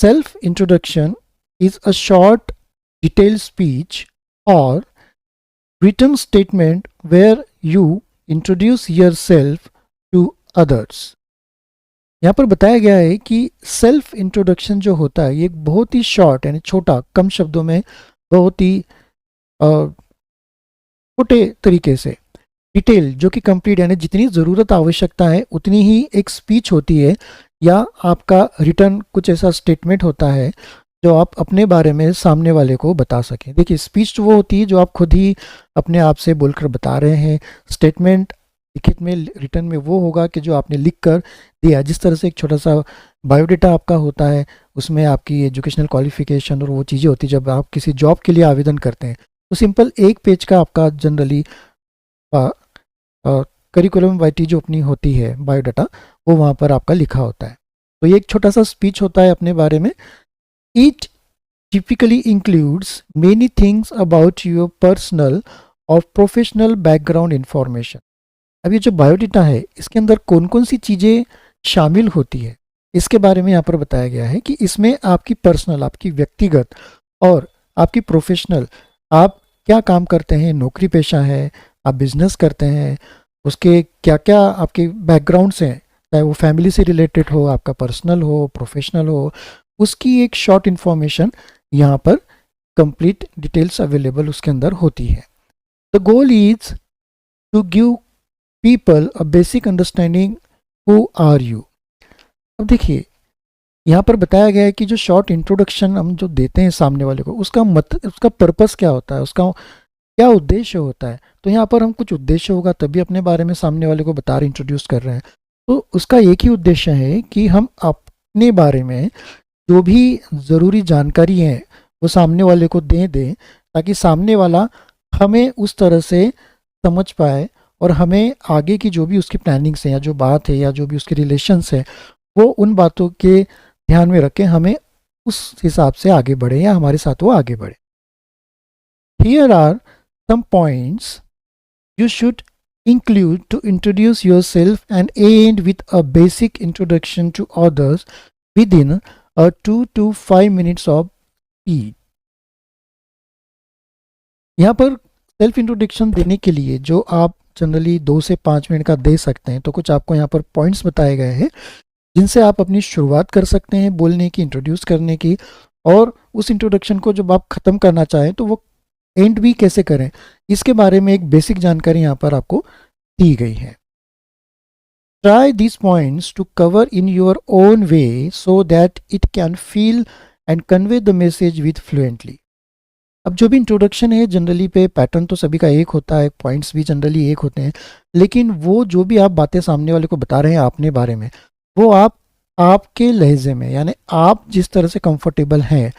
Self introduction is a short, detailed speech or written statement where you introduce yourself to others. यहाँ पर बताया गया है कि सेल्फ इंट्रोडक्शन जो होता है ये एक बहुत ही शॉर्ट यानी छोटा, कम शब्दों में बहुत ही छोटे तरीके से डिटेल जो कि कंप्लीट यानी जितनी ज़रूरत आवश्यकता है उतनी ही एक स्पीच होती है या आपका रिटर्न कुछ ऐसा स्टेटमेंट होता है जो आप अपने बारे में सामने वाले को बता सकें. देखिए स्पीच तो वो होती है जो आप खुद ही अपने आप से बोलकर बता रहे हैं. स्टेटमेंट लिखित में रिटर्न में वो होगा कि जो आपने लिख कर दिया. जिस तरह से एक छोटा सा बायोडाटा आपका होता है उसमें आपकी एजुकेशनल क्वालिफिकेशन और वो चीज़ें होती है जब आप किसी जॉब के लिए आवेदन करते हैं तो सिंपल एक पेज का आपका जनरली करिकुलम वाइटी जो अपनी होती है बायोडाटा वो वहाँ पर आपका लिखा होता है. तो ये एक छोटा सा स्पीच होता है अपने बारे में. It typically includes many things about your personal or professional background information. अब ये जो बायोडाटा है इसके अंदर कौन कौन सी चीज़ें शामिल होती है इसके बारे में यहाँ पर बताया गया है कि इसमें आपकी पर्सनल, आपकी व्यक्तिगत और आपकी प्रोफेशनल, आप क्या काम करते हैं, नौकरी पेशा है, आप बिजनेस करते हैं, उसके क्या क्या आपके बैकग्राउंड्स हैं, चाहे वो फैमिली से रिलेटेड हो, आपका पर्सनल हो, प्रोफेशनल हो, उसकी एक शॉर्ट इन्फॉर्मेशन यहाँ पर कंप्लीट डिटेल्स अवेलेबल उसके अंदर होती है. The goal is to give people a basic understanding who are you. अब देखिए यहाँ पर बताया गया है कि जो शॉर्ट इंट्रोडक्शन हम जो देते हैं सामने वाले को उसका पर्पस क्या होता है, उसका क्या उद्देश्य होता है. तो यहाँ पर हम कुछ उद्देश्य होगा तभी अपने बारे में सामने वाले को बता रहे, इंट्रोड्यूस कर रहे हैं. तो उसका एक ही उद्देश्य है कि हम अपने बारे में जो भी ज़रूरी जानकारी है वो सामने वाले को दे दें ताकि सामने वाला हमें उस तरह से समझ पाए और हमें आगे की जो भी उसकी प्लानिंग्स हैं या जो बात है या जो भी उसके रिलेशंस है वो उन बातों के ध्यान में रखें, हमें उस हिसाब से आगे बढ़े या हमारे साथ वो आगे बढ़े. Here are some points you should include to introduce yourself and end with a basic introduction to others within a 2 to 5 minutes of each. यहाँ पर सेल्फ इंट्रोडक्शन देने के लिए जो आप जनरली 2 से 5 मिनट का दे सकते हैं तो कुछ आपको यहाँ पर पॉइंट्स बताए गए हैं जिनसे आप अपनी शुरुआत कर सकते हैं बोलने की, इंट्रोड्यूस करने की, और उस इंट्रोडक्शन को जब आप ख़त्म करना चाहें तो वो एंड भी कैसे करें इसके बारे में एक बेसिक जानकारी यहाँ पर आपको दी गई है. Try these points to cover in your own way so that it can feel and convey the message with fluently. अब जो भी इंट्रोडक्शन है जनरली पे पैटर्न तो सभी का एक होता है, पॉइंट्स भी जनरली एक होते हैं, लेकिन वो जो भी आप बातें सामने वाले को बता रहे हैं अपने बारे में वो आप आपके लहजे में यानी आप जिस तरह से कंफर्टेबल हैं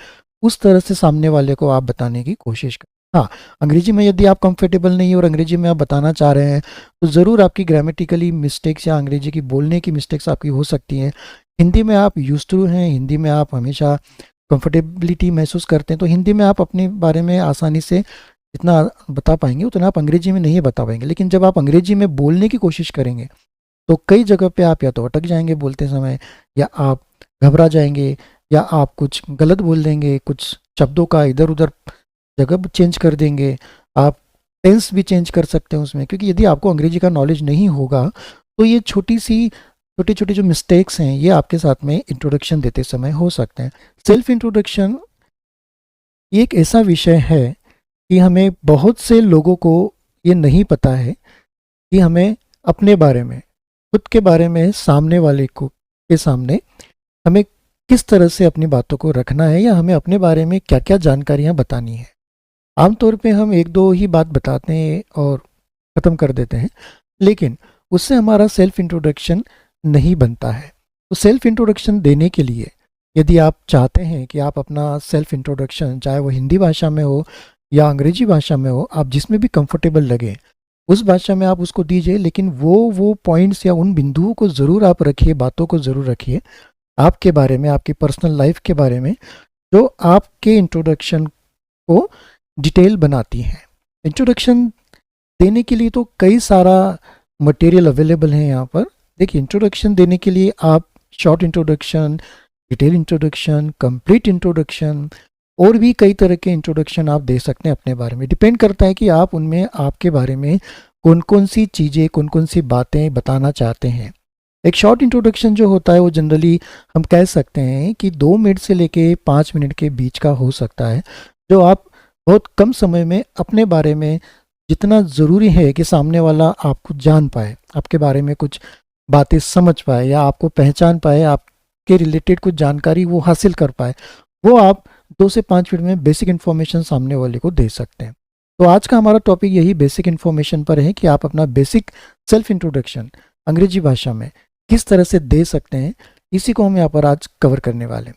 उस तरह से सामने वाले को आप बताने की कोशिश करें. हाँ, अंग्रेजी में यदि आप कंफर्टेबल नहीं और अंग्रेजी में आप बताना चाह रहे हैं तो ज़रूर आपकी ग्रामेटिकली मिस्टेक्स या अंग्रेजी की बोलने की मिस्टेक्स आपकी हो सकती हैं. हिंदी में आप यूज्ड टू हैं, हिंदी में आप हमेशा कंफर्टेबिलिटी महसूस करते हैं तो हिंदी में आप अपने बारे में आसानी से जितना बता पाएंगे उतना आप अंग्रेजी में नहीं बता पाएंगे. लेकिन जब आप अंग्रेजी में बोलने की कोशिश करेंगे तो कई जगह पे आप या तो अटक जाएंगे बोलते समय, या आप घबरा जाएंगे, या आप कुछ गलत बोल देंगे, कुछ शब्दों का इधर उधर जगह चेंज कर देंगे, आप टेंस भी चेंज कर सकते हैं उसमें. क्योंकि यदि आपको अंग्रेजी का नॉलेज नहीं होगा तो ये छोटे छोटे जो मिस्टेक्स हैं ये आपके साथ में इंट्रोडक्शन देते समय हो सकते हैं. सेल्फ इंट्रोडक्शन एक ऐसा विषय है कि हमें बहुत से लोगों को ये नहीं पता है कि हमें अपने बारे में, खुद के बारे में सामने वाले को के सामने हमें किस तरह से अपनी बातों को रखना है या हमें अपने बारे में क्या क्या जानकारियाँ बतानी है. आमतौर पे हम 1-2 ही बात बताते हैं और ख़त्म कर देते हैं, लेकिन उससे हमारा सेल्फ इंट्रोडक्शन नहीं बनता है. तो सेल्फ इंट्रोडक्शन देने के लिए यदि आप चाहते हैं कि आप अपना सेल्फ इंट्रोडक्शन चाहे वो हिंदी भाषा में हो या अंग्रेजी भाषा में हो, आप जिसमें भी कंफर्टेबल लगे उस भाषा में आप उसको दीजिए, लेकिन वो पॉइंट्स या उन बिंदुओं को ज़रूर आप रखिए, बातों को ज़रूर रखिए आपके बारे में, आपकी पर्सनल लाइफ के बारे में, जो आपके इंट्रोडक्शन को डिटेल बनाती हैं. इंट्रोडक्शन देने के लिए तो कई सारा मटेरियल अवेलेबल है यहाँ पर. देखिए इंट्रोडक्शन देने के लिए आप short introduction, detail introduction, complete introduction और भी कई तरह के इंट्रोडक्शन आप दे सकते हैं अपने बारे में। डिपेंड करता है कि आप उनमें आपके बारे में कौन कौन सी चीज़ें, कौन कौन सी बातें बताना चाहते हैं। एक शॉर्ट इंट्रोडक्शन जो होता है वो जनरली हम कह सकते हैं कि 2 मिनट से लेके 5 मिनट के बीच का हो सकता है, जो आप बहुत कम समय में अपने बारे में जितना ज़रूरी है कि सामने वाला आपको जान पाए, आपके बारे में कुछ बातें समझ पाए या आपको पहचान पाए, आपके रिलेटेड कुछ जानकारी वो हासिल कर पाए, वो आप 2 से 5 मिनट में बेसिक इन्फॉर्मेशन सामने वाले को दे सकते हैं। तो आज का हमारा टॉपिक यही बेसिक इन्फॉर्मेशन पर है कि आप अपना बेसिक सेल्फ इंट्रोडक्शन अंग्रेजी भाषा में किस तरह से दे सकते हैं, इसी को हम यहाँ पर आज कवर करने वाले हैं।